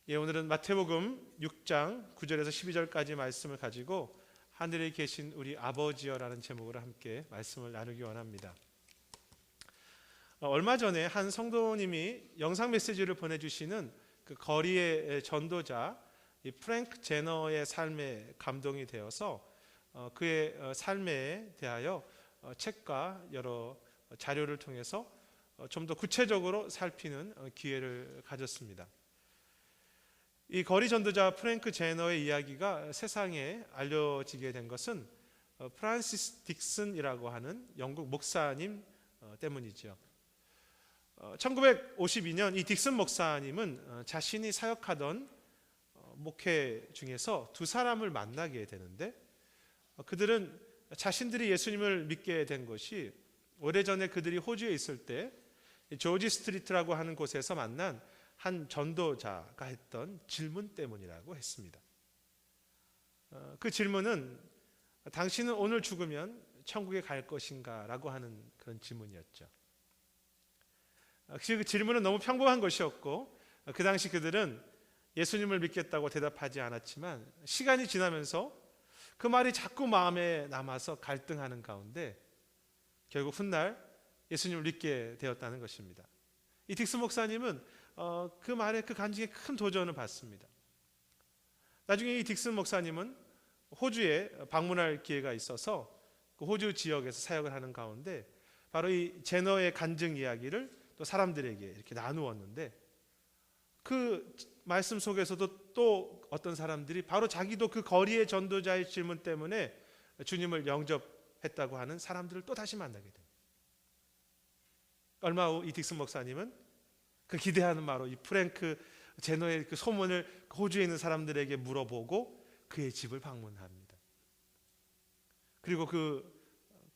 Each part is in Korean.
오늘은 마태복음 6장 9절에서 12절까지 말씀을 가지고 하늘에 계신 우리 아버지여라는 제목으로 함께 말씀을 나누기 원합니다. 얼마 전에 한 성도님이 영상 메시지를 보내주시는 그 거리의 전도자 이 프랭크 제너의 삶에 감동이 되어서 그의 삶에 대하여 책과 여러 자료를 통해서 좀 더 구체적으로 살피는 기회를 가졌습니다. 이 거리 전도자 프랭크 제너의 이야기가 세상에 알려지게 된 것은 프란시스 딕슨이라고 하는 영국 목사님 때문이죠. 1952년 이 딕슨 목사님은 자신이 사역하던 목회 중에서 두 사람을 만나게 되는데, 그들은 자신들이 예수님을 믿게 된 것이 오래전에 그들이 호주에 있을 때 조지 스트리트라고 하는 곳에서 만난 한 전도자가 했던 질문 때문이라고 했습니다. 그 질문은 당신은 오늘 죽으면 천국에 갈 것인가? 라고 하는 그런 질문이었죠. 그 질문은 너무 평범한 것이었고, 그 당시 그들은 예수님을 믿겠다고 대답하지 않았지만 시간이 지나면서 그 말이 자꾸 마음에 남아서 갈등하는 가운데 결국 훗날 예수님을 믿게 되었다는 것입니다. 이 딕슨 목사님은 그 말에 그 간증에 큰 도전을 받습니다. 나중에 이 딕슨 목사님은 호주에 방문할 기회가 있어서 그 호주 지역에서 사역을 하는 가운데 바로 이 제너의 간증 이야기를 또 사람들에게 이렇게 나누었는데, 그 말씀 속에서도 또 어떤 사람들이 바로 자기도 그 거리의 전도자의 질문 때문에 주님을 영접했다고 하는 사람들을 또 다시 만나게 됩니다. 얼마 후 이 딕슨 목사님은 그 기대하는 바로 이 프랭크 제너의 그 소문을 호주에 있는 사람들에게 물어보고 그의 집을 방문합니다. 그리고 그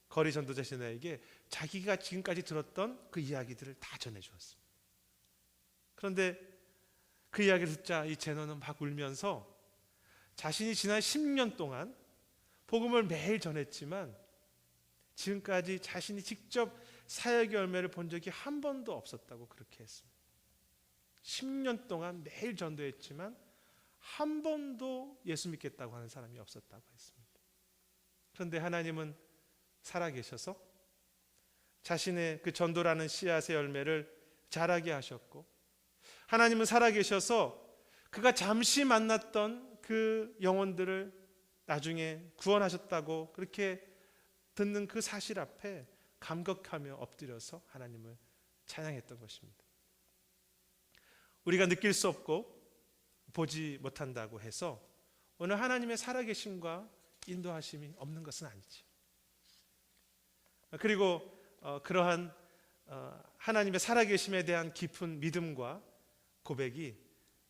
거리 전도자 제너에게 자기가 지금까지 들었던 그 이야기들을 다 전해주었습니다. 그런데 그 이야기를 듣자 이 제너는 막 울면서 자신이 지난 10년 동안 복음을 매일 전했지만 지금까지 자신이 직접 사역의 열매를 본 적이 한 번도 없었다고 그렇게 했습니다. 10년 동안 매일 전도했지만 한 번도 예수 믿겠다고 하는 사람이 없었다고 했습니다. 그런데 하나님은 살아계셔서 자신의 그 전도라는 씨앗의 열매를 자라게 하셨고, 하나님은 살아계셔서 그가 잠시 만났던 그 영혼들을 나중에 구원하셨다고 그렇게 듣는 그 사실 앞에 감격하며 엎드려서 하나님을 찬양했던 것입니다. 우리가 느낄 수 없고 보지 못한다고 해서 오늘 하나님의 살아계심과 인도하심이 없는 것은 아니죠. 그리고 그러한 하나님의 살아계심에 대한 깊은 믿음과 고백이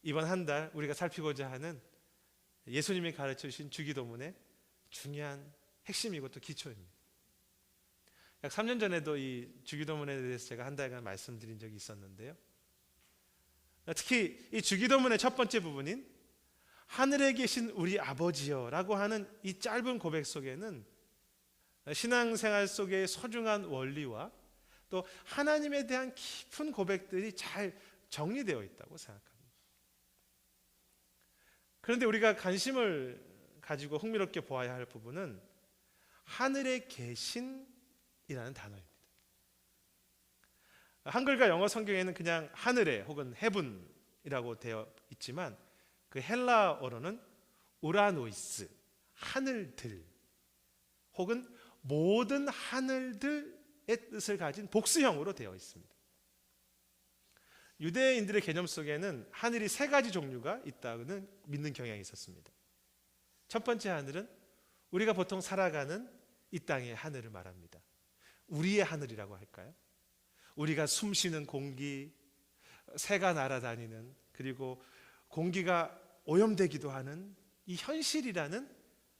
이번 한 달 우리가 살피고자 하는 예수님이 가르쳐 주신 주기도문의 중요한 핵심이고 또 기초입니다. 약 3년 전에도 이 주기도문에 대해서 제가 한 달간 말씀드린 적이 있었는데요. 특히 이 주기도문의 첫 번째 부분인 하늘에 계신 우리 아버지여 라고 하는 이 짧은 고백 속에는 신앙생활 속의 소중한 원리와 또 하나님에 대한 깊은 고백들이 잘 정리되어 있다고 생각합니다. 그런데 우리가 관심을 가지고 흥미롭게 보아야 할 부분은 하늘에 계신이라는 단어입니다. 한글과 영어 성경에는 그냥 하늘에 혹은 heaven이라고 되어 있지만 그 헬라어로는 우라노이스, 하늘들 혹은 모든 하늘들의 뜻을 가진 복수형으로 되어 있습니다. 유대인들의 개념 속에는 하늘이 세 가지 종류가 있다는 믿는 경향이 있었습니다. 첫 번째 하늘은 우리가 보통 살아가는 이 땅의 하늘을 말합니다. 우리의 하늘이라고 할까요? 우리가 숨쉬는 공기, 새가 날아다니는, 그리고 공기가 오염되기도 하는 이 현실이라는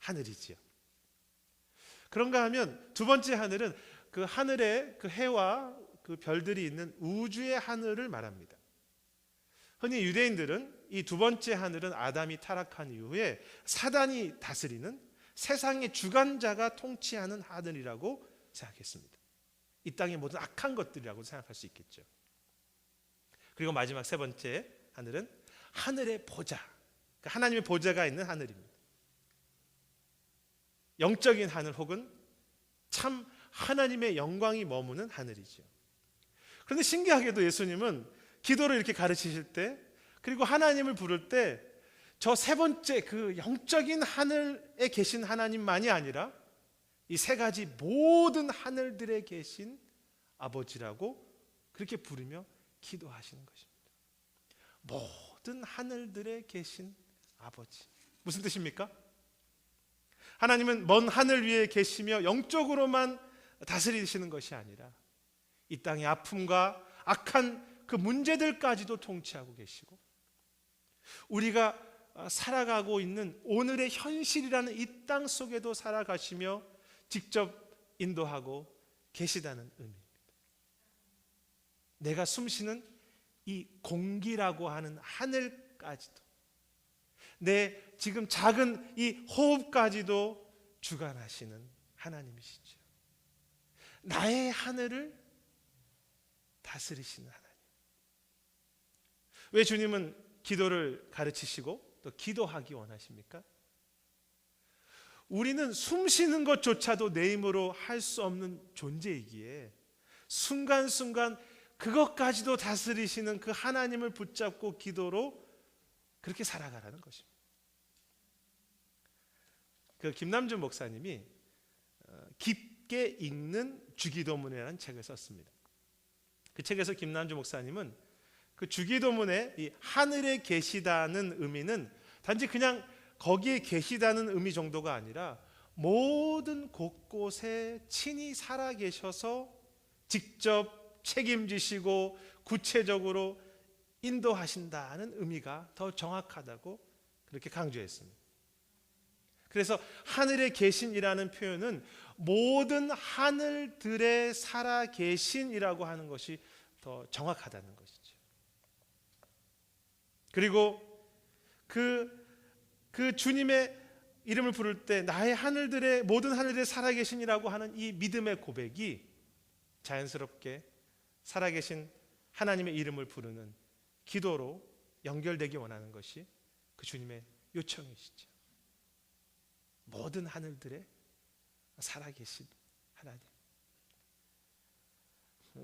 하늘이지요. 그런가 하면 두 번째 하늘은 그 하늘에 그 해와 그 별들이 있는 우주의 하늘을 말합니다. 흔히 유대인들은 이 두 번째 하늘은 아담이 타락한 이후에 사단이 다스리는 세상의 주관자가 통치하는 하늘이라고 생각했습니다. 이 땅의 모든 악한 것들이라고 생각할 수 있겠죠. 그리고 마지막 세 번째 하늘은 하늘의 보좌, 하나님의 보좌가 있는 하늘입니다. 영적인 하늘 혹은 참 하나님의 영광이 머무는 하늘이죠. 그런데 신기하게도 예수님은 기도를 이렇게 가르치실 때, 그리고 하나님을 부를 때 저 세 번째 그 영적인 하늘에 계신 하나님만이 아니라 이 세 가지 모든 하늘들에 계신 아버지라고 그렇게 부르며 기도하시는 것입니다. 모든 하늘들에 계신 아버지. 무슨 뜻입니까? 하나님은 먼 하늘 위에 계시며 영적으로만 다스리시는 것이 아니라 이 땅의 아픔과 악한 그 문제들까지도 통치하고 계시고, 우리가 살아가고 있는 오늘의 현실이라는 이 땅 속에도 살아가시며 직접 인도하고 계시다는 의미입니다. 내가 숨쉬는 이 공기라고 하는 하늘까지도, 내 지금 작은 이 호흡까지도 주관하시는 하나님이시죠. 나의 하늘을 다스리시는 하나님. 왜 주님은 기도를 가르치시고 또 기도하기 원하십니까? 우리는 숨 쉬는 것조차도 내 힘으로 할 수 없는 존재이기에 순간순간 그것까지도 다스리시는 그 하나님을 붙잡고 기도로 그렇게 살아가라는 것입니다. 그 김남준 목사님이 깊게 읽는 주기도문이라는 책을 썼습니다. 그 책에서 김남준 목사님은 그 주기도문에 이 하늘에 계시다는 의미는 단지 그냥 거기에 계시다는 의미 정도가 아니라 모든 곳곳에 친히 살아계셔서 직접 책임지시고 구체적으로 인도하신다는 의미가 더 정확하다고 그렇게 강조했습니다. 그래서 하늘에 계신이라는 표현은 모든 하늘들에 살아계신이라고 하는 것이 더 정확하다는 것이죠. 그리고 그 주님의 이름을 부를 때 나의 하늘들의 모든 하늘들에 살아계신이라고 하는 이 믿음의 고백이 자연스럽게 살아계신 하나님의 이름을 부르는 기도로 연결되기 원하는 것이 그 주님의 요청이시죠. 모든 하늘들에 살아계신 하나님.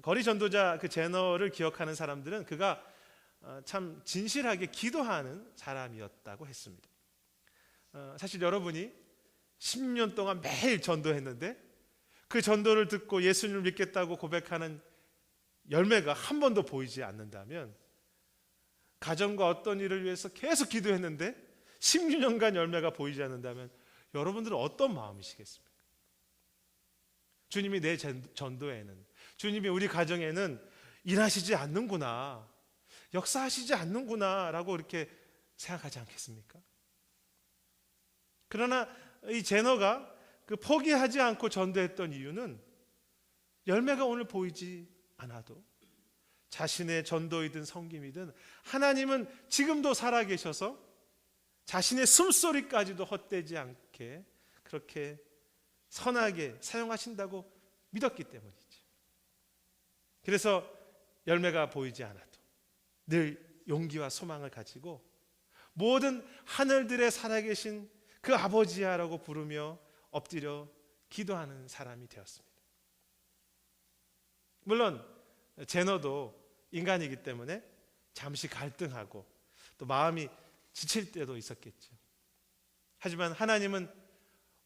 거리 전도자 그 제너를 기억하는 사람들은 그가 참 진실하게 기도하는 사람이었다고 했습니다. 사실 여러분이 10년 동안 매일 전도했는데 그 전도를 듣고 예수님을 믿겠다고 고백하는 열매가 한 번도 보이지 않는다면, 가정과 어떤 일을 위해서 계속 기도했는데 16년간 열매가 보이지 않는다면 여러분들은 어떤 마음이시겠습니까? 주님이 내 전도에는, 주님이 우리 가정에는 일하시지 않는구나, 역사하시지 않는구나 라고 이렇게 생각하지 않겠습니까? 그러나 이 제너가 그 포기하지 않고 전도했던 이유는 열매가 오늘 보이지 않아도 자신의 전도이든 섬김이든 하나님은 지금도 살아계셔서 자신의 숨소리까지도 헛되지 않게 그렇게 선하게 사용하신다고 믿었기 때문이죠. 그래서 열매가 보이지 않아도 늘 용기와 소망을 가지고 모든 하늘들에 살아계신 그 아버지야라고 부르며 엎드려 기도하는 사람이 되었습니다. 물론 제너도 인간이기 때문에 잠시 갈등하고 또 마음이 지칠 때도 있었겠죠. 하지만 하나님은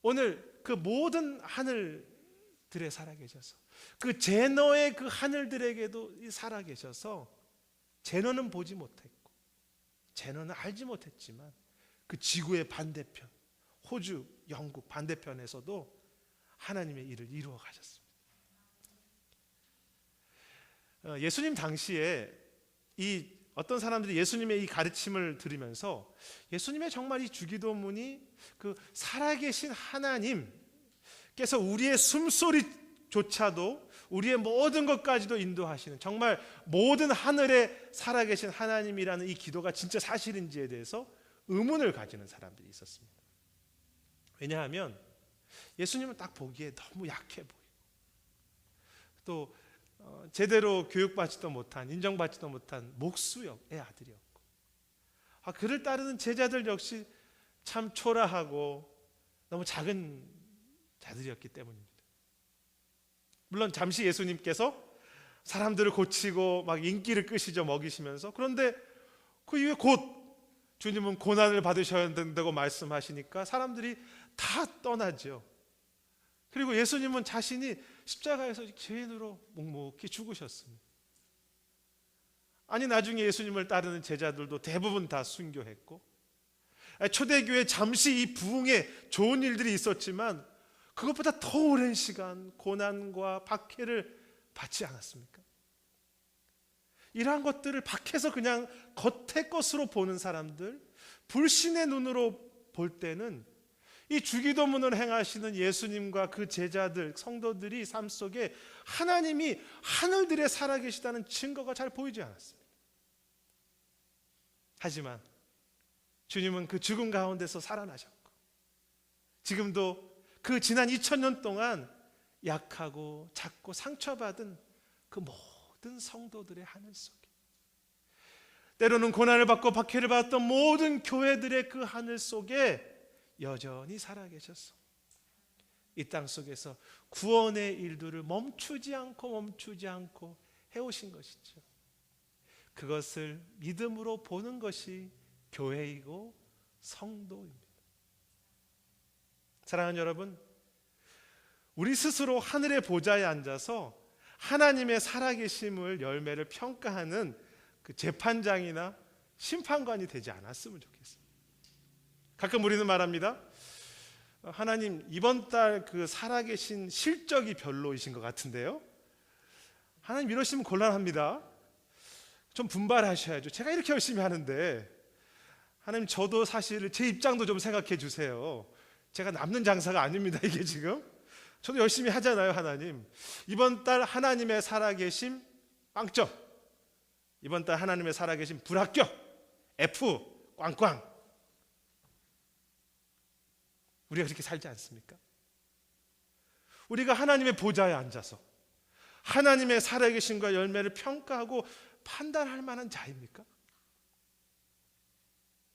오늘 그 모든 하늘들에 살아계셔서 그 제너의 그 하늘들에게도 살아계셔서, 제너는 보지 못했고 제너는 알지 못했지만 그 지구의 반대편, 호주, 영국 반대편에서도 하나님의 일을 이루어 가셨습니다. 예수님 당시에 이 어떤 사람들이 예수님의 이 가르침을 들으면서 예수님의 정말 이 주기도문이 그 살아계신 하나님께서 우리의 숨소리조차도, 우리의 모든 것까지도 인도하시는, 정말 모든 하늘에 살아계신 하나님이라는 이 기도가 진짜 사실인지에 대해서 의문을 가지는 사람들이 있었습니다. 왜냐하면 예수님은 딱 보기에 너무 약해 보이고 또 제대로 교육받지도 못한, 인정받지도 못한 목수의 아들이었고, 그를 따르는 제자들 역시 참 초라하고 너무 작은 자들이었기 때문입니다. 물론 잠시 예수님께서 사람들을 고치고 막 인기를 끄시죠, 먹이시면서. 그런데 그 이후에 곧 주님은 고난을 받으셔야 된다고 말씀하시니까 사람들이 다 떠나죠. 그리고 예수님은 자신이 십자가에서 죄인으로 묵묵히 죽으셨습니다. 아니, 나중에 예수님을 따르는 제자들도 대부분 다 순교했고, 초대교회 잠시 이 부흥에 좋은 일들이 있었지만 그것보다 더 오랜 시간 고난과 박해를 받지 않았습니까? 이러한 것들을 밖에서 그냥 겉의 것으로 보는 사람들, 불신의 눈으로 볼 때는 이 주기도문을 행하시는 예수님과 그 제자들, 성도들이 삶 속에 하나님이 하늘들에 살아계시다는 증거가 잘 보이지 않았습니다. 하지만 주님은 그 죽음 가운데서 살아나셨고, 지금도 그 지난 2000년 동안 약하고 작고 상처받은 그 모든 성도들의 하늘 속에, 때로는 고난을 받고 박해를 받았던 모든 교회들의 그 하늘 속에 여전히 살아계셔서 이 땅 속에서 구원의 일들을 멈추지 않고 해오신 것이죠. 그것을 믿음으로 보는 것이 교회이고 성도입니다. 사랑하는 여러분, 우리 스스로 하늘의 보좌에 앉아서 하나님의 살아계심을 열매를 평가하는 그 재판장이나 심판관이 되지 않았으면 좋겠어요. 가끔 우리는 말합니다. 하나님, 이번 달 그 살아계신 실적이 별로이신 것 같은데요. 하나님, 이러시면 곤란합니다. 좀 분발하셔야죠. 제가 이렇게 열심히 하는데 하나님, 저도 사실 제 입장도 좀 생각해 주세요. 제가 남는 장사가 아닙니다, 이게 지금. 저도 열심히 하잖아요. 하나님, 이번 달 하나님의 살아계심 빵점, 이번 달 하나님의 살아계심 불합격, F 꽝꽝. 우리가 그렇게 살지 않습니까? 우리가 하나님의 보좌에 앉아서 하나님의 살아계심과 열매를 평가하고 판단할 만한 자입니까?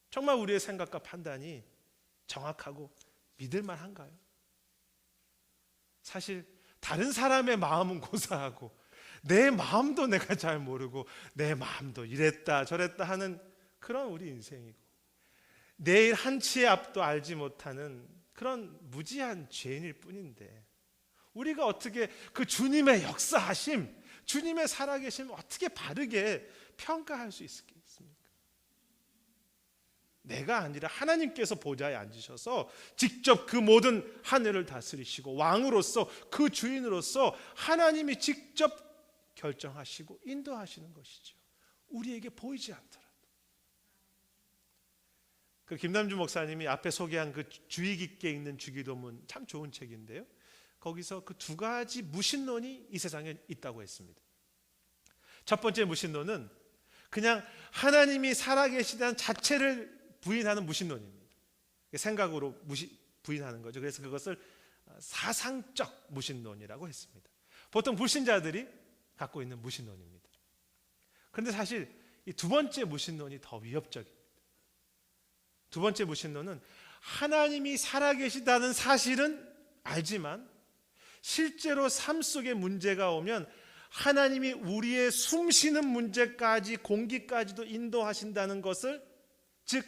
정말 우리의 생각과 판단이 정확하고 믿을 만한가요? 사실 다른 사람의 마음은 고사하고 내 마음도 내가 잘 모르고 내 마음도 이랬다 저랬다 하는 그런 우리 인생이고, 내일 한치의 앞도 알지 못하는 그런 무지한 죄인일 뿐인데, 우리가 어떻게 그 주님의 역사하심, 주님의 살아계심 어떻게 바르게 평가할 수 있겠습니까? 내가 아니라 하나님께서 보좌에 앉으셔서 직접 그 모든 하늘을 다스리시고 왕으로서, 그 주인으로서 하나님이 직접 결정하시고 인도하시는 것이죠. 우리에게 보이지 않더라도. 그 김남주 목사님이 앞에 소개한 그 주의 깊게 읽는 주기도문 참 좋은 책인데요, 거기서 그 두 가지 무신론이 이 세상에 있다고 했습니다. 첫 번째 무신론은 그냥 하나님이 살아계시다는 자체를 부인하는 무신론입니다. 생각으로 부인하는 거죠. 그래서 그것을 사상적 무신론이라고 했습니다. 보통 불신자들이 갖고 있는 무신론입니다. 그런데 사실 이 두 번째 무신론이 더 위협적입니다. 두 번째 무신론은 하나님이 살아계시다는 사실은 알지만 실제로 삶 속에 문제가 오면 하나님이 우리의 숨쉬는 문제까지, 공기까지도 인도하신다는 것을, 즉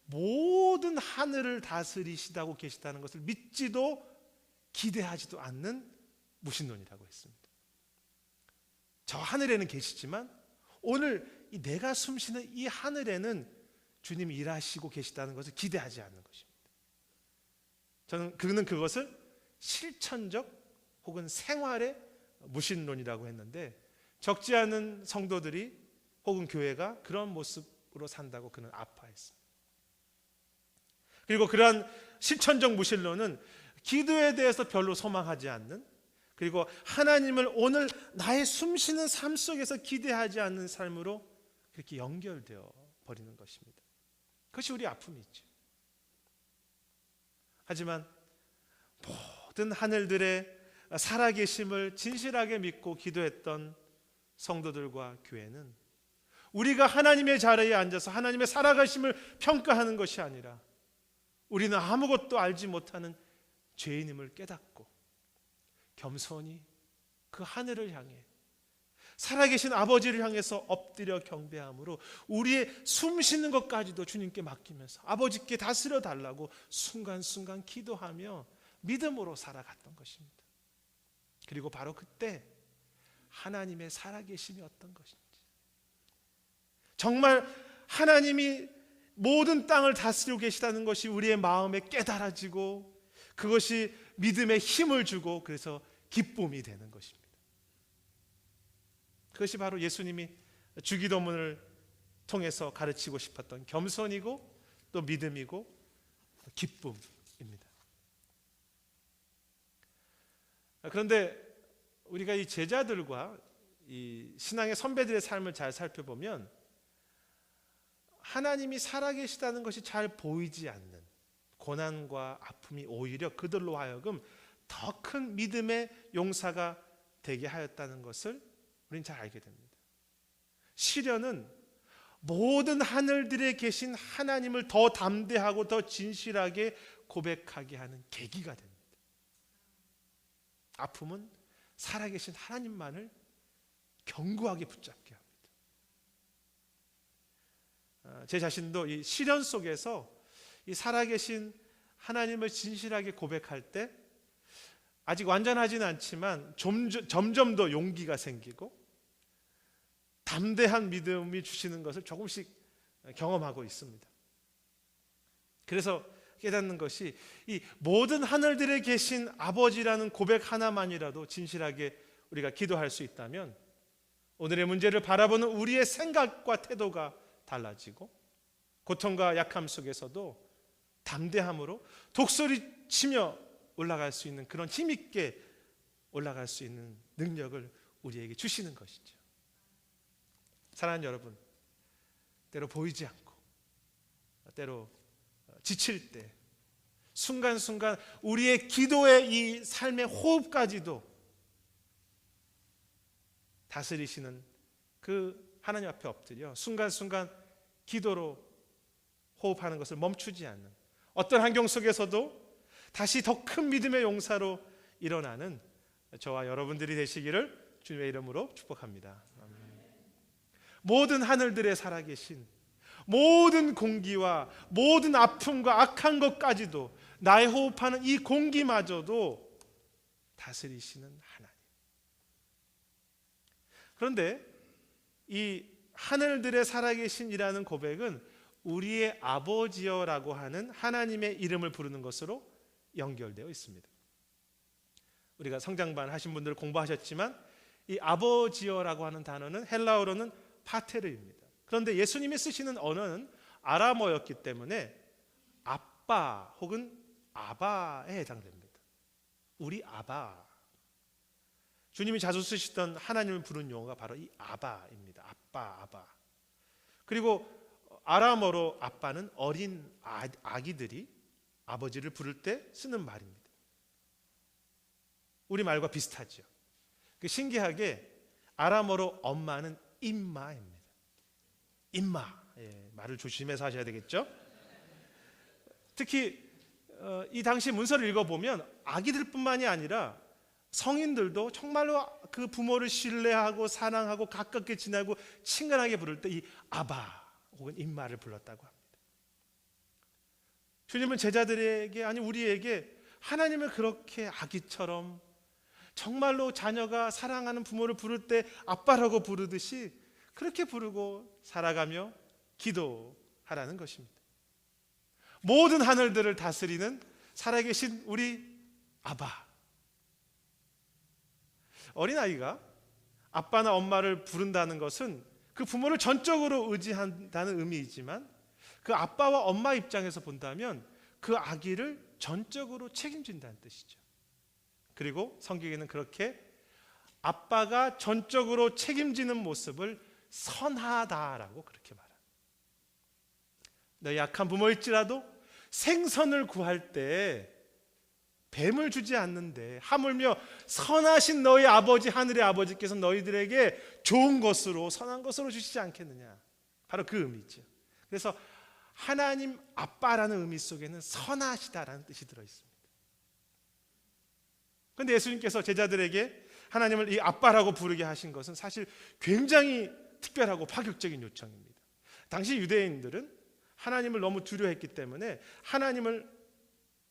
모든 하늘을 다스리시다고 계시다는 것을 믿지도 기대하지도 않는 무신론이라고 했습니다. 저 하늘에는 계시지만 오늘 이 내가 숨쉬는 이 하늘에는 주님이 일하시고 계시다는 것을 기대하지 않는 것입니다. 그는 그것을 실천적 혹은 생활의 무신론이라고 했는데, 적지 않은 성도들이 혹은 교회가 그런 모습으로 산다고 그는 아파했습니다. 그리고 그러한 실천적 무신론은 기도에 대해서 별로 소망하지 않는, 그리고 하나님을 오늘 나의 숨쉬는 삶 속에서 기대하지 않는 삶으로 그렇게 연결되어 버리는 것입니다. 그것이 우리 아픔이죠. 하지만 모든 하늘들의 살아계심을 진실하게 믿고 기도했던 성도들과 교회는 우리가 하나님의 자리에 앉아서 하나님의 살아가심을 평가하는 것이 아니라 우리는 아무것도 알지 못하는 죄인임을 깨닫고 겸손히 그 하늘을 향해 살아계신 아버지를 향해서 엎드려 경배함으로 우리의 숨 쉬는 것까지도 주님께 맡기면서 아버지께 다스려 달라고 순간순간 기도하며 믿음으로 살아갔던 것입니다. 그리고 바로 그때 하나님의 살아계심이 어떤 것인지, 정말 하나님이 모든 땅을 다스리고 계시다는 것이 우리의 마음에 깨달아지고 그것이 믿음에 힘을 주고 그래서 기쁨이 되는 것입니다. 그것이 바로 예수님이 주기도문을 통해서 가르치고 싶었던 겸손이고 또 믿음이고 기쁨입니다. 그런데 우리가 이 제자들과 이 신앙의 선배들의 삶을 잘 살펴보면 하나님이 살아계시다는 것이 잘 보이지 않는 고난과 아픔이 오히려 그들로 하여금 더 큰 믿음의 용사가 되게 하였다는 것을 우리는 잘 알게 됩니다. 시련은 모든 하늘들에 계신 하나님을 더 담대하고 더 진실하게 고백하게 하는 계기가 됩니다. 아픔은 살아계신 하나님만을 견고하게 붙잡게 합니다. 제 자신도 이 시련 속에서 이 살아계신 하나님을 진실하게 고백할 때 아직 완전하지는 않지만 점점 더 용기가 생기고 담대한 믿음이 주시는 것을 조금씩 경험하고 있습니다. 그래서 깨닫는 것이 이 모든 하늘들에 계신 아버지라는 고백 하나만이라도 진실하게 우리가 기도할 수 있다면 오늘의 문제를 바라보는 우리의 생각과 태도가 달라지고 고통과 약함 속에서도 담대함으로 독소리치며 올라갈 수 있는 그런 힘있게 올라갈 수 있는 능력을 우리에게 주시는 것이죠. 사랑하는 여러분, 때로 보이지 않고 때로 지칠 때 순간순간 우리의 기도의 이 삶의 호흡까지도 다스리시는 그 하나님 앞에 엎드려 순간순간 기도로 호흡하는 것을 멈추지 않는 어떤 환경 속에서도 다시 더 큰 믿음의 용사로 일어나는 저와 여러분들이 되시기를 주님의 이름으로 축복합니다. 아멘. 모든 하늘들에 살아계신 모든 공기와 모든 아픔과 악한 것까지도 나의 호흡하는 이 공기마저도 다스리시는 하나님. 그런데 이 하늘들에 살아계신이라는 고백은 우리의 아버지여라고 하는 하나님의 이름을 부르는 것으로 연결되어 있습니다. 우리가 성장반 하신 분들 공부하셨지만 이 아버지여라고 하는 단어는 헬라어로는 파테르입니다. 그런데 예수님이 쓰시는 언어는 아람어였기 때문에 아빠 혹은 아바에 해당됩니다. 우리 아바. 주님이 자주 쓰시던 하나님을 부르는 용어가 바로 이 아바입니다. 아빠, 아바. 그리고 아람어로 아빠는 어린 아기들이 아버지를 부를 때 쓰는 말입니다. 우리 말과 비슷하죠. 신기하게 아람어로 엄마는 임마입니다. 임마. 말을 조심해서 하셔야 되겠죠. 특히 이 당시 문서를 읽어보면 아기들뿐만이 아니라 성인들도 정말로 그 부모를 신뢰하고 사랑하고 가깝게 지내고 친근하게 부를 때 이 아바 혹은 임마를 불렀다고 합니다. 주님은 제자들에게 아니 우리에게 하나님을 그렇게 아기처럼 정말로 자녀가 사랑하는 부모를 부를 때 아빠라고 부르듯이 그렇게 부르고 살아가며 기도하라는 것입니다. 모든 하늘들을 다스리는 살아계신 우리 아바. 어린아이가 아빠나 엄마를 부른다는 것은 그 부모를 전적으로 의지한다는 의미이지만 그 아빠와 엄마 입장에서 본다면 그 아기를 전적으로 책임진다는 뜻이죠. 그리고 성경에는 그렇게 아빠가 전적으로 책임지는 모습을 선하다라고 그렇게 말합니다. 너 약한 부모일지라도 생선을 구할 때 뱀을 주지 않는데 하물며 선하신 너희 아버지 하늘의 아버지께서 너희들에게 좋은 것으로 선한 것으로 주시지 않겠느냐. 바로 그 의미죠. 그래서 하나님 아빠라는 의미 속에는 선하시다라는 뜻이 들어있습니다. 그런데 예수님께서 제자들에게 하나님을 이 아빠라고 부르게 하신 것은 사실 굉장히 특별하고 파격적인 요청입니다. 당시 유대인들은 하나님을 너무 두려워했기 때문에 하나님을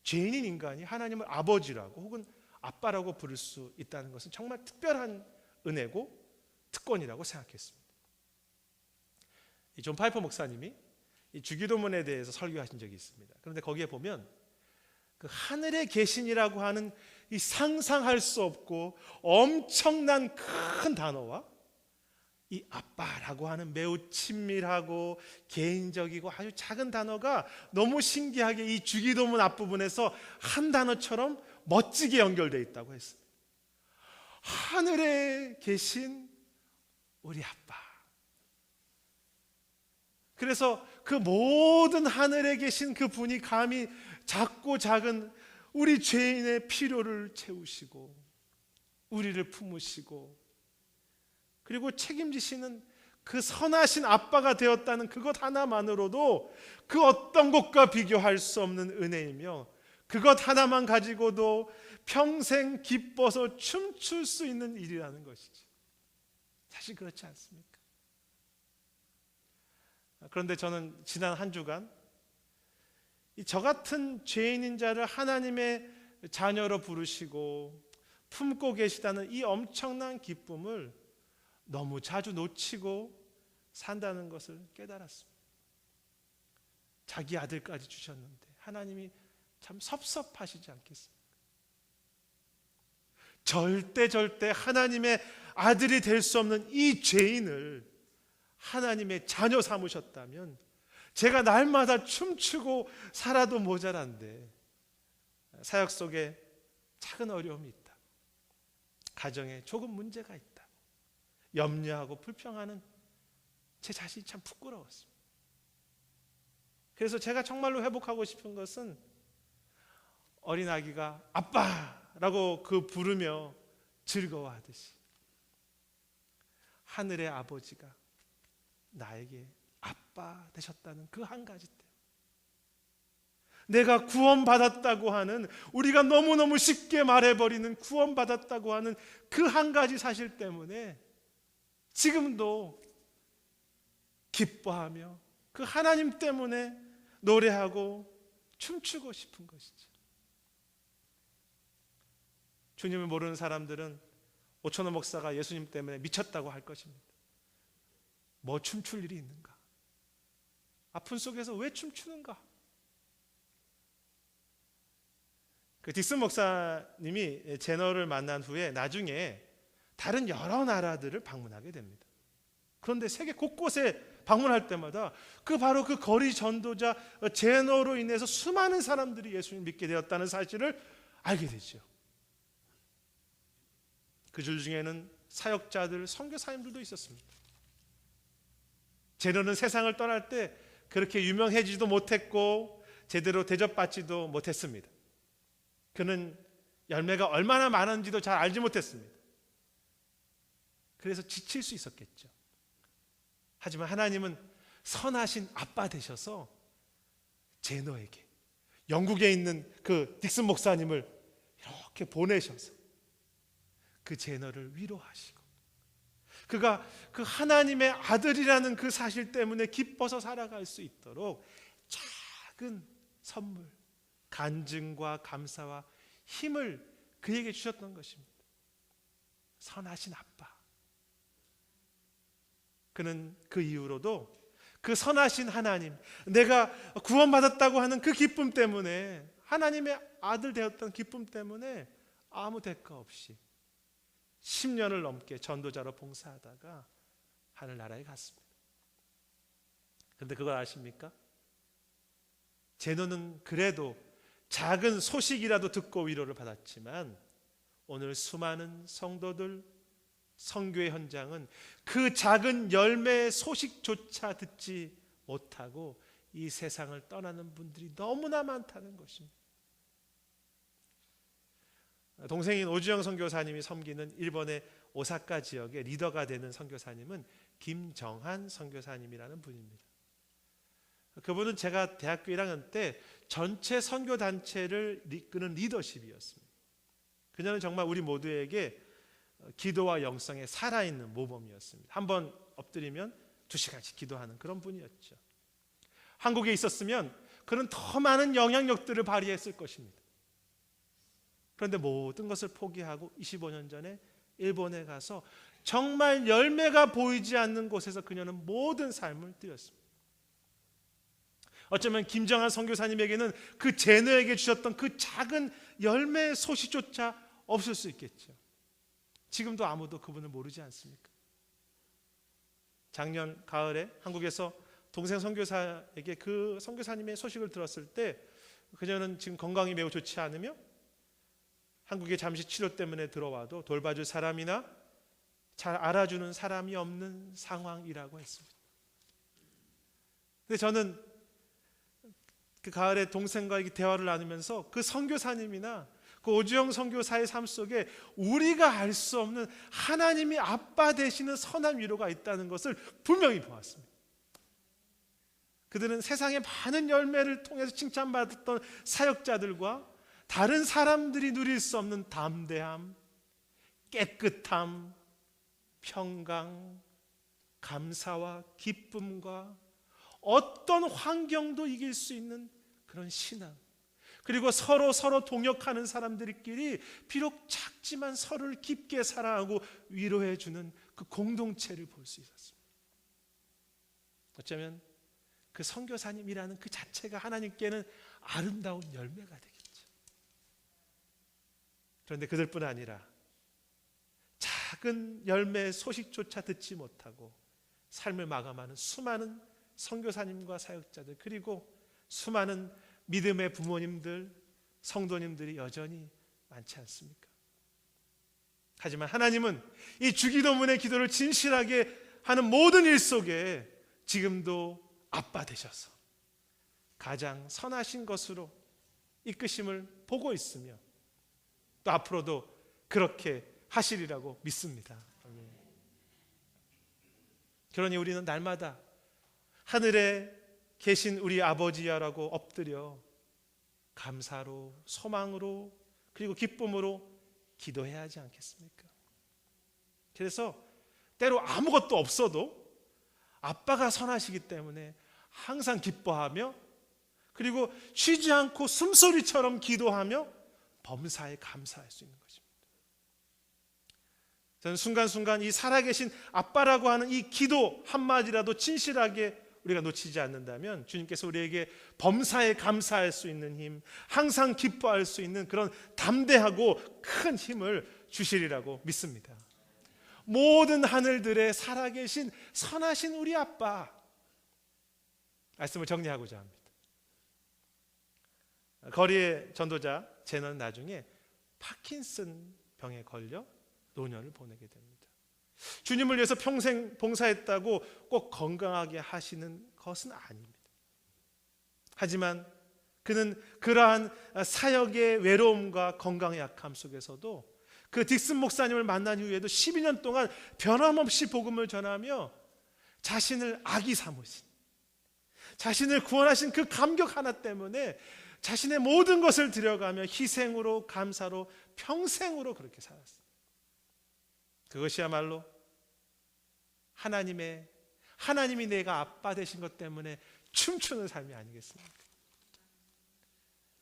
죄인인 인간이 하나님을 아버지라고 혹은 아빠라고 부를 수 있다는 것은 정말 특별한 은혜고 특권이라고 생각했습니다. 존 파이퍼 목사님이 이 주기도문에 대해서 설교하신 적이 있습니다. 그런데 거기에 보면 그 하늘에 계신이라고 하는 이 상상할 수 없고 엄청난 큰 단어와 이 아빠라고 하는 매우 친밀하고 개인적이고 아주 작은 단어가 너무 신기하게 이 주기도문 앞부분에서 한 단어처럼 멋지게 연결되어 있다고 했습니다. 하늘에 계신 우리 아빠. 그래서 그 모든 하늘에 계신 그 분이 감히 작고 작은 우리 죄인의 필요를 채우시고 우리를 품으시고 그리고 책임지시는 그 선하신 아빠가 되었다는 그것 하나만으로도 그 어떤 것과 비교할 수 없는 은혜이며 그것 하나만 가지고도 평생 기뻐서 춤출 수 있는 일이라는 것이죠. 사실 그렇지 않습니까? 그런데 저는 지난 한 주간 저 같은 죄인인 자를 하나님의 자녀로 부르시고 품고 계시다는 이 엄청난 기쁨을 너무 자주 놓치고 산다는 것을 깨달았습니다. 자기 아들까지 주셨는데 하나님이 참 섭섭하시지 않겠습니까? 절대 하나님의 아들이 될 수 없는 이 죄인을 하나님의 자녀 삼으셨다면 제가 날마다 춤추고 살아도 모자란데 사역 속에 작은 어려움이 있다. 가정에 조금 문제가 있다. 염려하고 불평하는 제 자신이 참 부끄러웠습니다. 그래서 제가 정말로 회복하고 싶은 것은 어린아기가 아빠라고 그 부르며 즐거워하듯이 하늘의 아버지가 나에게 아빠 되셨다는 그 한 가지 때문에 내가 구원받았다고 하는 우리가 너무너무 쉽게 말해버리는 구원받았다고 하는 그 한 가지 사실 때문에 지금도 기뻐하며 그 하나님 때문에 노래하고 춤추고 싶은 것이죠. 주님을 모르는 사람들은 오천호 목사가 예수님 때문에 미쳤다고 할 것입니다. 뭐 춤출 일이 있는가? 아픈 속에서 왜 춤추는가? 그 딕슨 목사님이 제너를 만난 후에 나중에 다른 여러 나라들을 방문하게 됩니다. 그런데 세계 곳곳에 방문할 때마다 바로 그 거리 전도자 제너로 인해서 수많은 사람들이 예수님을 믿게 되었다는 사실을 알게 되죠. 그 줄 중에는 사역자들, 선교사님들도 있었습니다. 제너는 세상을 떠날 때 그렇게 유명해지지도 못했고 제대로 대접받지도 못했습니다. 그는 열매가 얼마나 많은지도 잘 알지 못했습니다. 그래서 지칠 수 있었겠죠. 하지만 하나님은 선하신 아빠 되셔서 제너에게 영국에 있는 그 딕슨 목사님을 이렇게 보내셔서 그 제너를 위로하시고 그가 그 하나님의 아들이라는 그 사실 때문에 기뻐서 살아갈 수 있도록 작은 선물, 간증과 감사와 힘을 그에게 주셨던 것입니다. 선하신 아빠. 그는 그 이후로도 그 선하신 하나님, 내가 구원받았다고 하는 그 기쁨 때문에, 하나님의 아들 되었던 기쁨 때문에 아무 대가 없이 10년을 넘게 전도자로 봉사하다가 하늘나라에 갔습니다. 그런데 그걸 아십니까? 제노는 그래도 작은 소식이라도 듣고 위로를 받았지만 오늘 수많은 성도들, 선교의 현장은 그 작은 열매의 소식조차 듣지 못하고 이 세상을 떠나는 분들이 너무나 많다는 것입니다. 동생인 오주영 선교사님이 섬기는 일본의 오사카 지역의 리더가 되는 선교사님은 김정한 선교사님이라는 분입니다. 그분은 제가 대학교 1학년 때 전체 선교단체를 이끄는 리더십이었습니다. 그녀는 정말 우리 모두에게 기도와 영성에 살아있는 모범이었습니다. 한번 엎드리면 2시간씩 기도하는 그런 분이었죠. 한국에 있었으면 그는 더 많은 영향력들을 발휘했을 것입니다. 그런데 모든 것을 포기하고 25년 전에 일본에 가서 정말 열매가 보이지 않는 곳에서 그녀는 모든 삶을 드렸습니다. 어쩌면 김정한 선교사님에게는 그 제너에게 주셨던 그 작은 열매의 소식조차 없을 수 있겠죠. 지금도 아무도 그분을 모르지 않습니까? 작년 가을에 한국에서 동생 선교사에게 그 선교사님의 소식을 들었을 때 그녀는 지금 건강이 매우 좋지 않으며 한국에 잠시 치료 때문에 들어와도 돌봐줄 사람이나 잘 알아주는 사람이 없는 상황이라고 했습니다. 근데 저는 그 가을에 동생과 대화를 나누면서 그 선교사님이나 그 오주영 선교사의 삶 속에 우리가 알 수 없는 하나님이 아빠 되시는 선한 위로가 있다는 것을 분명히 보았습니다. 그들은 세상의 많은 열매를 통해서 칭찬받았던 사역자들과 다른 사람들이 누릴 수 없는 담대함, 깨끗함, 평강, 감사와 기쁨과 어떤 환경도 이길 수 있는 그런 신앙, 그리고 서로 동역하는 사람들끼리 비록 작지만 서로를 깊게 사랑하고 위로해 주는 그 공동체를 볼 수 있었습니다. 어쩌면 그 선교사님이라는 그 자체가 하나님께는 아름다운 열매가 되겠죠. 그런데 그들뿐 아니라 작은 열매의 소식조차 듣지 못하고 삶을 마감하는 수많은 선교사님과 사역자들, 그리고 수많은 믿음의 부모님들, 성도님들이 여전히 많지 않습니까? 하지만 하나님은 이 주기도문의 기도를 진실하게 하는 모든 일 속에 지금도 아빠 되셔서 가장 선하신 것으로 이끄심을 보고 있으며 또 앞으로도 그렇게 하시리라고 믿습니다. 그러니 우리는 날마다 하늘에 계신 우리 아버지야라고 엎드려 감사로, 소망으로, 그리고 기쁨으로 기도해야 하지 않겠습니까? 그래서 때로 아무것도 없어도 아빠가 선하시기 때문에 항상 기뻐하며, 그리고 쉬지 않고 숨소리처럼 기도하며 범사에 감사할 수 있는 것입니다. 저는 순간순간 이 살아계신 아빠라고 하는 이 기도 한마디라도 진실하게 우리가 놓치지 않는다면 주님께서 우리에게 범사에 감사할 수 있는 힘, 항상 기뻐할 수 있는 그런 담대하고 큰 힘을 주시리라고 믿습니다. 모든 하늘들에 살아계신 선하신 우리 아빠, 말씀을 정리하고자 합니다. 거리의 전도자 제너는 나중에 파킨슨 병에 걸려 노년을 보내게 됩니다. 주님을 위해서 평생 봉사했다고 꼭 건강하게 하시는 것은 아닙니다. 하지만 그는 그러한 사역의 외로움과 건강의 약함 속에서도 그 딕슨 목사님을 만난 이후에도 12년 동안 변함없이 복음을 전하며 자신을 아기 삼으신, 자신을 구원하신 그 감격 하나 때문에 자신의 모든 것을 들여가며 희생으로, 감사로, 평생으로 그렇게 살았습니다. 그것이야말로 하나님이 내가 아빠 되신 것 때문에 춤추는 삶이 아니겠습니까?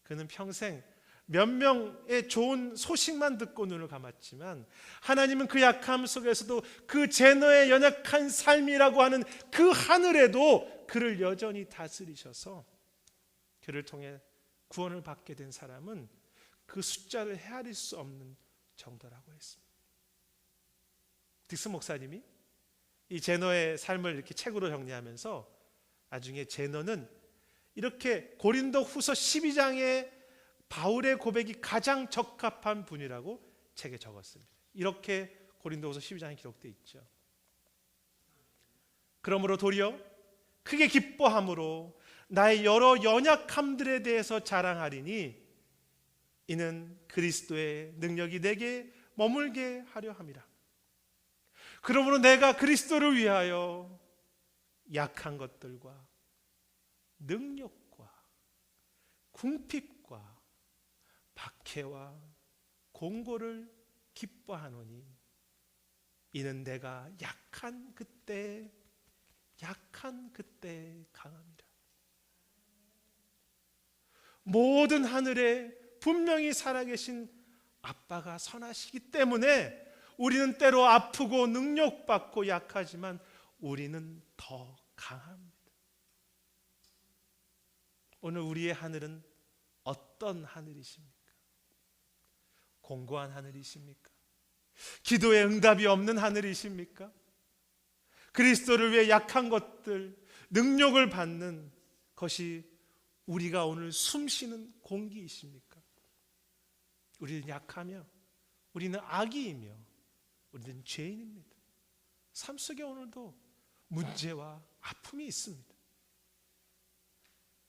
그는 평생 몇 명의 좋은 소식만 듣고 눈을 감았지만 하나님은 그 약함 속에서도 그 제너의 연약한 삶이라고 하는 그 하늘에도 그를 여전히 다스리셔서 그를 통해 구원을 받게 된 사람은 그 숫자를 헤아릴 수 없는 정도라고 했습니다. 딕슨 목사님이 이 제너의 삶을 이렇게 책으로 정리하면서 나중에 제너는 이렇게 고린도 후서 12장에 바울의 고백이 가장 적합한 분이라고 책에 적었습니다. 이렇게 고린도후서 12장에 기록되어 있죠. 그러므로 도리어 크게 기뻐함으로 나의 여러 연약함들에 대해서 자랑하리니 이는 그리스도의 능력이 내게 머물게 하려 함이라. 그러므로 내가 그리스도를 위하여 약한 것들과 능력과 궁핍과 박해와 공고를 기뻐하노니 이는 내가 약한 그때 강함이라. 모든 하늘에 분명히 살아계신 아빠가 선하시기 때문에 우리는 때로 아프고 능력받고 약하지만 우리는 더 강합니다. 오늘 우리의 하늘은 어떤 하늘이십니까? 공고한 하늘이십니까? 기도에 응답이 없는 하늘이십니까? 그리스도를 위해 약한 것들, 능력을 받는 것이 우리가 오늘 숨쉬는 공기이십니까? 우리는 약하며 우리는 악이이며 우리는 죄인입니다. 삶 속에 오늘도 문제와 아픔이 있습니다.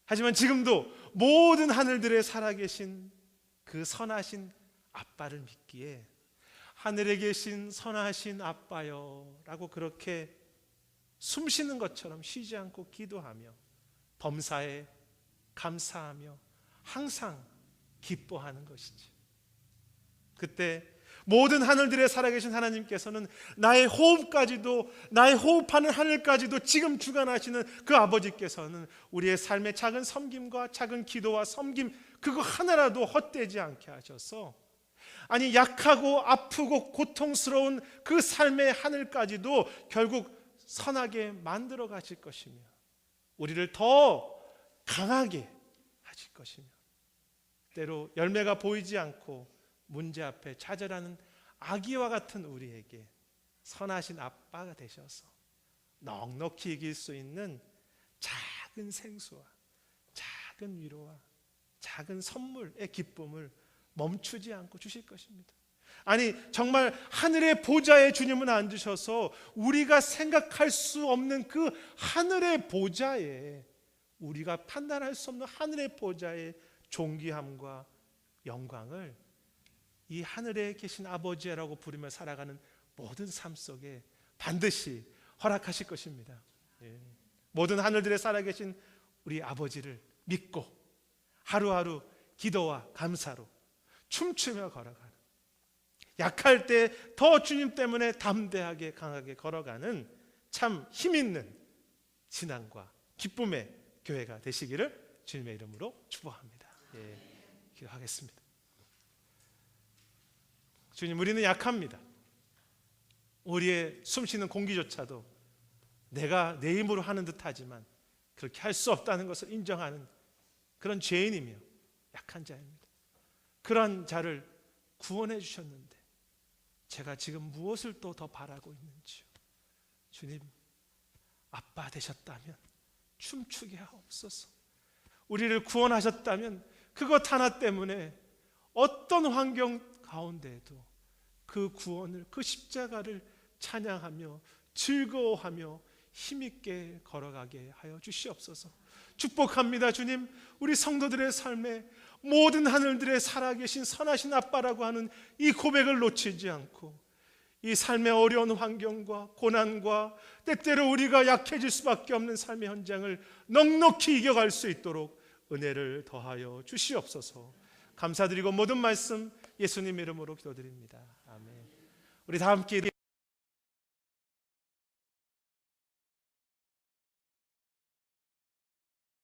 하지만 지금도 모든 하늘들에 살아계신 그 선하신 아빠를 믿기에 하늘에 계신 선하신 아빠요 라고 그렇게 숨쉬는 것처럼 쉬지 않고 기도하며 범사에 감사하며 항상 기뻐하는 것이지. 그때 모든 하늘들에 살아계신 하나님께서는 나의 호흡까지도, 나의 호흡하는 하늘까지도 지금 주관하시는 그 아버지께서는 우리의 삶의 작은 섬김과 작은 기도와 섬김 그거 하나라도 헛되지 않게 하셔서, 아니 약하고 아프고 고통스러운 그 삶의 하늘까지도 결국 선하게 만들어 가실 것이며 우리를 더 강하게 하실 것이며 때로 열매가 보이지 않고 문제 앞에 좌절하는 아기와 같은 우리에게 선하신 아빠가 되셔서 넉넉히 이길 수 있는 작은 생수와 작은 위로와 작은 선물의 기쁨을 멈추지 않고 주실 것입니다. 아니 정말 하늘의 보좌에 주님은 앉으셔서 우리가 생각할 수 없는 그 하늘의 보좌에, 우리가 판단할 수 없는 하늘의 보좌의 존귀함과 영광을 이 하늘에 계신 아버지라고 부르며 살아가는 모든 삶 속에 반드시 허락하실 것입니다. 모든 하늘들에 살아계신 우리 아버지를 믿고 하루하루 기도와 감사로 춤추며 걸어가는, 약할 때 더 주님 때문에 담대하게 강하게 걸어가는 참 힘있는 신앙과 기쁨의 교회가 되시기를 주님의 이름으로 축복합니다. 기도하겠습니다. 주님, 우리는 약합니다. 우리의 숨쉬는 공기조차도 내가 내 힘으로 하는 듯 하지만 그렇게 할 수 없다는 것을 인정하는 그런 죄인이며 약한 자입니다. 그런 자를 구원해 주셨는데 제가 지금 무엇을 또 더 바라고 있는지요. 주님, 아빠 되셨다면 춤추게 하옵소서. 우리를 구원하셨다면 그것 하나 때문에 어떤 환경 가운데에도 그 구원을, 그 십자가를 찬양하며 즐거워하며 힘있게 걸어가게 하여 주시옵소서. 축복합니다. 주님, 우리 성도들의 삶에 모든 하늘들에 살아계신 선하신 아빠라고 하는 이 고백을 놓치지 않고 이 삶의 어려운 환경과 고난과 때때로 우리가 약해질 수밖에 없는 삶의 현장을 넉넉히 이겨갈 수 있도록 은혜를 더하여 주시옵소서. 감사드리고 모든 말씀 예수님 이름으로 기도드립니다. 아멘. 우리 다 함께